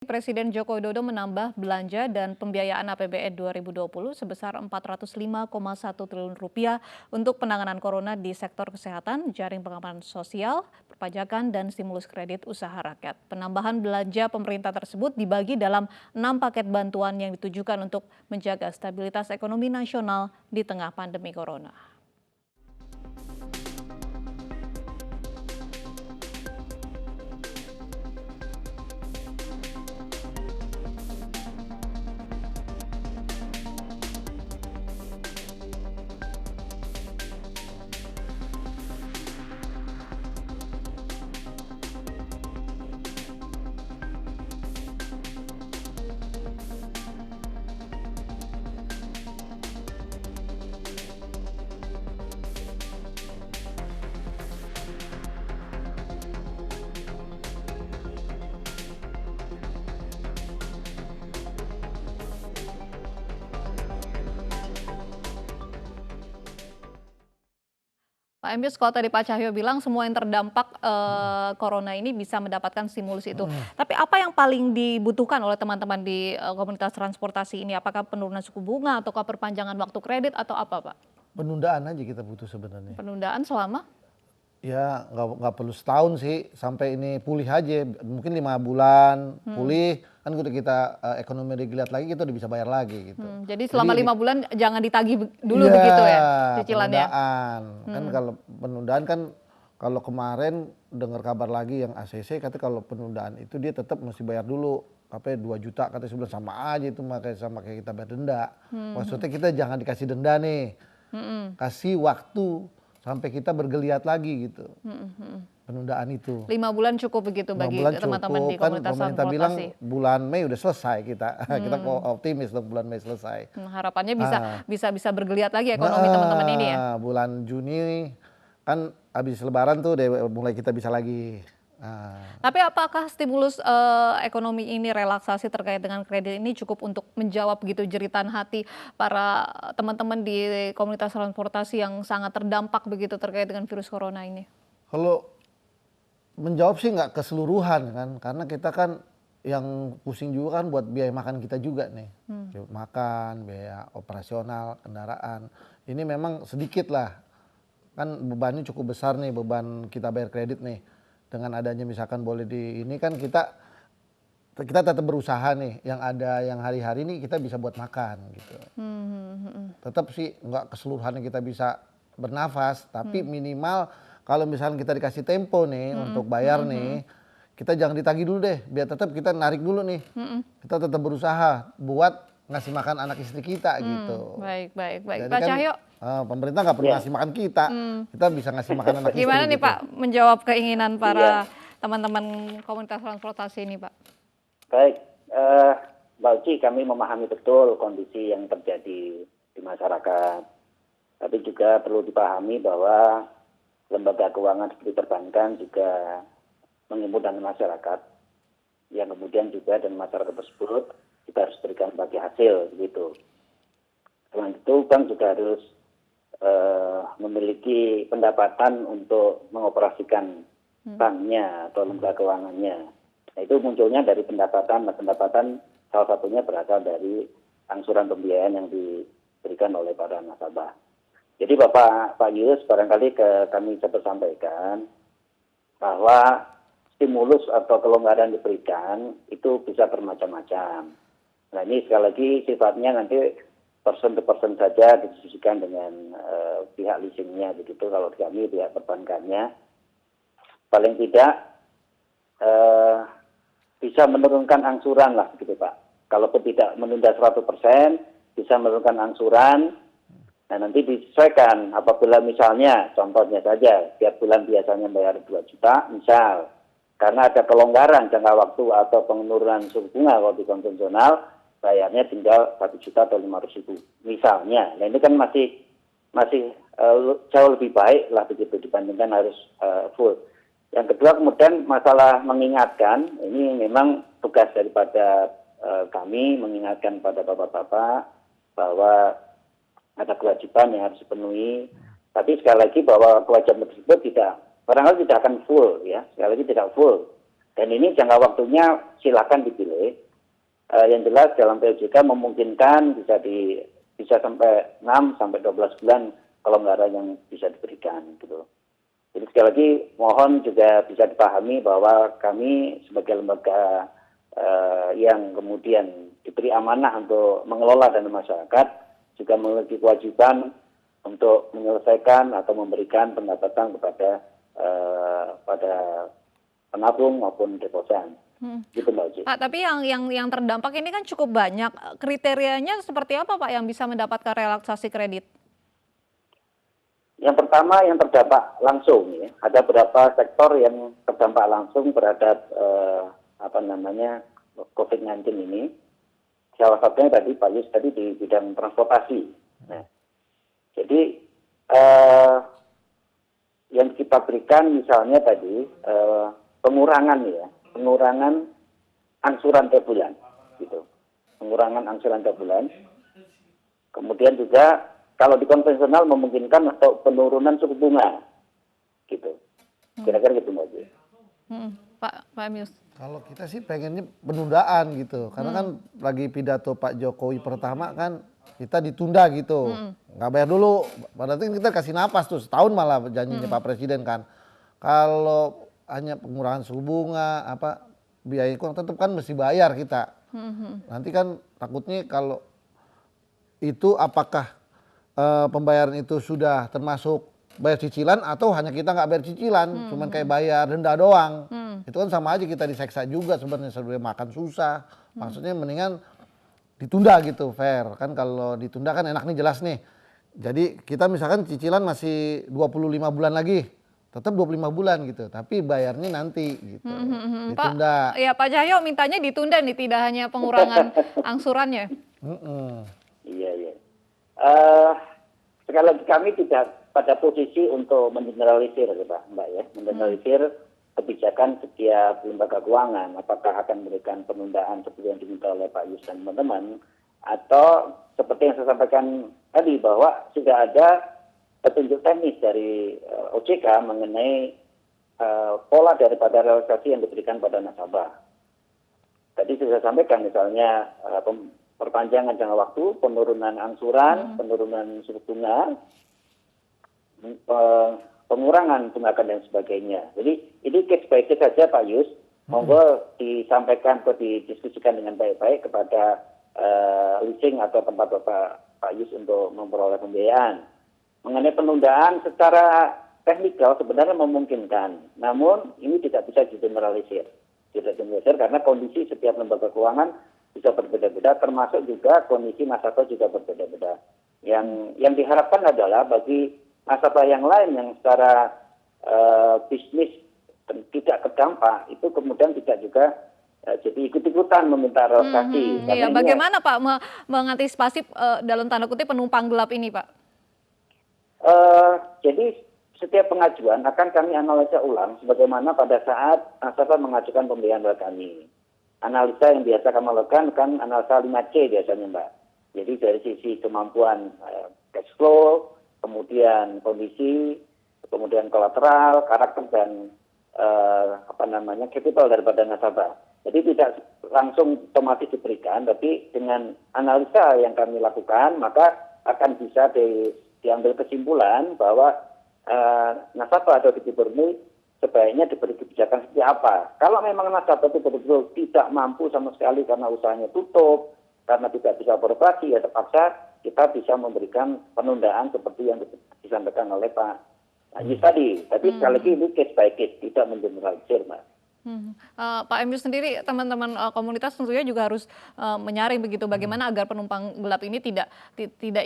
Presiden Joko Widodo menambah belanja dan pembiayaan APBN 2020 sebesar Rp405,1 triliun untuk penanganan corona di sektor kesehatan, jaring pengaman sosial, perpajakan, dan stimulus kredit usaha rakyat. Penambahan belanja pemerintah tersebut dibagi dalam 6 paket bantuan yang ditujukan untuk menjaga stabilitas ekonomi nasional di tengah pandemi corona. Pak Emrus, kalau tadi Pak Cahyo bilang semua yang terdampak corona ini bisa mendapatkan stimulus itu. Tapi apa yang paling dibutuhkan oleh teman-teman di komunitas transportasi ini? Apakah penurunan suku bunga ataukah perpanjangan waktu kredit atau apa, Pak? Penundaan aja kita butuh sebenarnya. Penundaan selama? Ya nggak perlu setahun sih, sampai ini pulih aja, mungkin 5 bulan pulih, kan udah kita ekonomi dilihat lagi, kita udah bisa bayar lagi gitu. Jadi selama 5 bulan jangan ditagih dulu begitu ya cicilannya? Penundaan. Kan kalau penundaan kan, kalau kemarin dengar kabar lagi yang ACC katanya kalau penundaan itu dia tetap mesti bayar dulu. Apa 2 juta katanya sebulan, sama aja itu sama kayak kita bayar denda. Maksudnya kita jangan dikasih denda nih, kasih waktu sampai kita bergeliat lagi gitu. Penundaan itu 5 bulan cukup begitu bagi teman-teman di komunitas kan pemerintah bilang transportasi? bulan Mei udah selesai kita. Kita kok optimis dong bulan Mei selesai. Harapannya bisa bergeliat lagi ekonomi teman-teman ini ya? Bulan Juni kan habis lebaran tuh mulai kita bisa lagi. Tapi apakah stimulus ekonomi ini, relaksasi terkait dengan kredit ini cukup untuk menjawab begitu jeritan hati para teman-teman di komunitas transportasi yang sangat terdampak begitu terkait dengan virus corona ini? Kalau menjawab sih nggak keseluruhan kan, karena kita kan yang pusing juga kan buat biaya makan kita juga nih. Makan, biaya operasional, kendaraan. Ini memang sedikit lah. Kan bebannya cukup besar nih, beban kita bayar kredit nih. Dengan adanya misalkan boleh di ini kan kita tetap berusaha nih, yang ada yang hari-hari ini kita bisa buat makan gitu. Tetap sih nggak keseluruhannya kita bisa bernafas, tapi minimal kalau misalnya kita dikasih tempo nih untuk bayar nih, kita jangan ditagih dulu deh, biar tetap kita narik dulu nih. Kita tetap berusaha buat ngasih makan anak istri kita gitu. Baik. Jadi Pak kan, Cahyo? pemerintah nggak perlu ngasih makan kita, kita bisa ngasih makan anak istri. Gimana nih gitu. Pak menjawab keinginan para teman-teman komunitas transportasi ini, Pak? Baik, Mbak Uci, kami memahami betul kondisi yang terjadi di masyarakat. Tapi juga perlu dipahami bahwa lembaga keuangan seperti perbankan juga mengimbau dengan masyarakat, yang kemudian juga dan masyarakat tersebut kita harus berikan bagi hasil gitu. Selain itu bank juga harus memiliki pendapatan untuk mengoperasikan banknya atau lembaga keuangannya. Nah, itu munculnya dari pendapatan salah satunya berasal dari angsuran pembiayaan yang diberikan oleh para nasabah. Jadi Pak Yus, barangkali kami dapat sampaikan bahwa stimulus atau kelonggaran diberikan itu bisa bermacam-macam. Nah ini sekali lagi sifatnya nanti person to person saja didiskusikan dengan pihak leasingnya begitu. Kalau kami pihak perbankannya paling tidak bisa menurunkan angsuran lah begitu Pak. Kalaupun tidak menunda 100%, bisa menurunkan angsuran. Nah nanti disesuaikan apabila misalnya contohnya saja tiap bulan biasanya bayar 2 juta misal, karena ada kelonggaran jangka waktu atau penurunan suku bunga kalau di konvensional bayarnya tinggal 1 juta atau 500.000 misalnya. Nah ini kan masih jauh lebih baik lah begitu dibandingkan harus full. Yang kedua kemudian masalah mengingatkan, ini memang tugas daripada kami mengingatkan pada bapak-bapak bahwa ada kewajiban yang harus dipenuhi. Tapi sekali lagi bahwa kewajiban tersebut barangkali tidak akan full ya, sekali lagi tidak full. Dan ini jangka waktunya silakan dipilih. Yang jelas dalam POJK memungkinkan bisa sampai 6 sampai 12 bulan kelonggaran yang bisa diberikan gitu. Jadi sekali lagi mohon juga bisa dipahami bahwa kami sebagai lembaga yang kemudian diberi amanah untuk mengelola dana masyarakat juga memiliki kewajiban untuk menyelesaikan atau memberikan pendapatan kepada pada penabung maupun deposan. Gitu Mbak Uci. Pak, tapi yang terdampak ini kan cukup banyak. Kriterianya seperti apa Pak yang bisa mendapatkan relaksasi kredit? Yang pertama yang terdampak langsung ya, ada beberapa sektor yang terdampak langsung terhadap COVID-19 ini. Salah satunya tadi Pak Yus tadi di bidang transportasi. Nah, jadi yang kita berikan misalnya tadi pengurangan angsuran tiap bulan, gitu. Pengurangan angsuran tiap bulan. Kemudian juga kalau di konvensional memungkinkan atau penurunan suku bunga, gitu. Kira-kira gitu Mbak Uci. Pak Amius. Kalau kita sih pengennya penundaan gitu, karena kan lagi pidato Pak Jokowi pertama kan kita ditunda gitu, nggak bayar dulu. Berarti kita kasih napas tuh setahun malah janjinya Pak Presiden kan. Kalau hanya pengurangan suku bunga, biaya kurang tetap kan mesti bayar kita. Nanti kan takutnya kalau itu apakah pembayaran itu sudah termasuk bayar cicilan atau hanya kita nggak bayar cicilan, cuman kayak bayar denda doang. Itu kan sama aja kita diseksa juga sebenarnya, sebelum makan susah. Maksudnya mendingan ditunda gitu, fair. Kan kalau ditunda kan enak nih, jelas nih. Jadi kita misalkan cicilan masih 25 bulan lagi, tetap 25 bulan gitu, tapi bayarnya nanti gitu. Ditunda. Pak Cahyo mintanya ditunda nih, tidak hanya pengurangan angsurannya. Iya. Sekali lagi kami tidak pada posisi untuk mengeneralisir ya Mbak ya, mengeneralisir kebijakan setiap lembaga keuangan, apakah akan memberikan penundaan seperti yang diminta oleh Pak Yus dan teman-teman, atau seperti yang saya sampaikan tadi bahwa sudah ada petunjuk teknis dari OJK mengenai pola daripada relaksasi yang diberikan pada nasabah. Tadi sudah saya sampaikan misalnya perpanjangan jangka waktu, penurunan angsuran, penurunan suku bunga, pengurangan tunggakan dan sebagainya. Jadi ini case by case saja Pak Yus, monggo disampaikan atau didiskusikan dengan baik-baik kepada leasing atau tempat Pak Yus untuk memperoleh pembiayaan. Mengenai penundaan secara teknikal sebenarnya memungkinkan, namun ini tidak bisa digeneralisir. Tidak digeneralisir karena kondisi setiap lembaga keuangan bisa berbeda-beda, termasuk juga kondisi nasabah juga berbeda-beda. Yang diharapkan adalah bagi nasabah yang lain yang secara bisnis tidak terdampak, itu kemudian tidak juga jadi ikut-ikutan meminta relaksasi. Iya, bagaimana Pak mengantisipasi dalam tanda kutip penumpang gelap ini Pak? Jadi setiap pengajuan akan kami analisa ulang sebagaimana pada saat nasabah mengajukan pembiayaan kepada kami. Analisa yang biasa kami lakukan kan analisa 5C biasanya Mbak. Jadi dari sisi kemampuan cash flow, kemudian kondisi, kemudian kolateral, karakter dan capital daripada nasabah. Jadi tidak langsung otomatis diberikan, tapi dengan analisa yang kami lakukan maka akan bisa diambil kesimpulan bahwa nasabah atau debitur ini sebaiknya diberi kebijakan seperti apa. Kalau memang nasabah itu betul-betul tidak mampu sama sekali karena usahanya tutup, karena tidak bisa beroperasi, ya terpaksa kita bisa memberikan penundaan seperti yang disampaikan oleh Pak Ajis tadi. Tapi sekali lagi ini case by case, tidak mengeneralisir Mbak. Pak Amius sendiri, teman-teman komunitas tentunya juga harus menyaring begitu bagaimana agar penumpang gelap ini tidak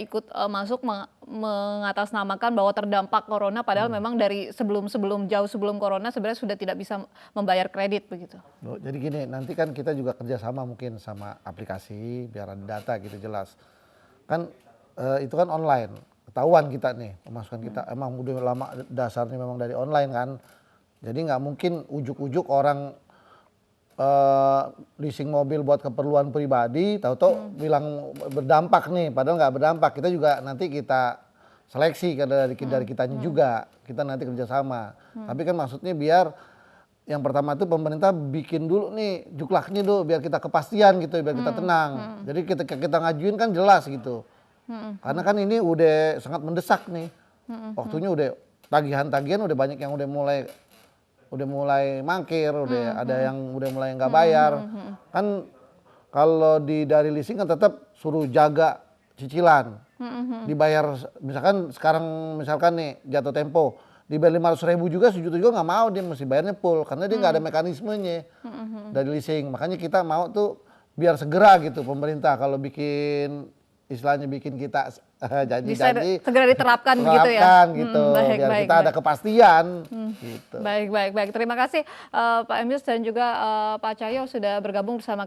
ikut masuk mengatasnamakan bahwa terdampak corona padahal memang dari jauh sebelum corona sebenarnya sudah tidak bisa membayar kredit begitu. Jadi gini, nanti kan kita juga kerjasama mungkin sama aplikasi biar ada data gitu jelas. Kan itu kan online, ketahuan kita nih pemasukan kita emang udah lama dasarnya memang dari online kan. Jadi nggak mungkin ujuk-ujuk orang leasing mobil buat keperluan pribadi, tahu-tahu bilang berdampak nih, padahal nggak berdampak. Kita juga nanti kita seleksi dari kitanya juga, kita nanti kerjasama. Tapi kan maksudnya biar yang pertama itu pemerintah bikin dulu nih juklaknya dulu biar kita kepastian gitu, biar kita tenang. Jadi ketika kita ngajuin kan jelas gitu. Karena kan ini udah sangat mendesak nih. Waktunya udah tagihan-tagihan udah banyak yang udah mulai mangkir, udah ada yang udah mulai nggak bayar. Kan kalau dari leasing kan tetap suruh jaga cicilan. Dibayar misalkan nih jatuh tempo dibayar 500.000 juga, 1 juta juga nggak mau, dia mesti bayarnya full karena dia nggak ada mekanismenya dari leasing. Makanya kita mau tuh biar segera gitu pemerintah kalau istilahnya bikin kita janji-janji bisa segera diterapkan begitu ya. Gitu biar kita ada kepastian gitu. Baik. Terima kasih Pak Emil dan juga Pak Cahyo sudah bergabung bersama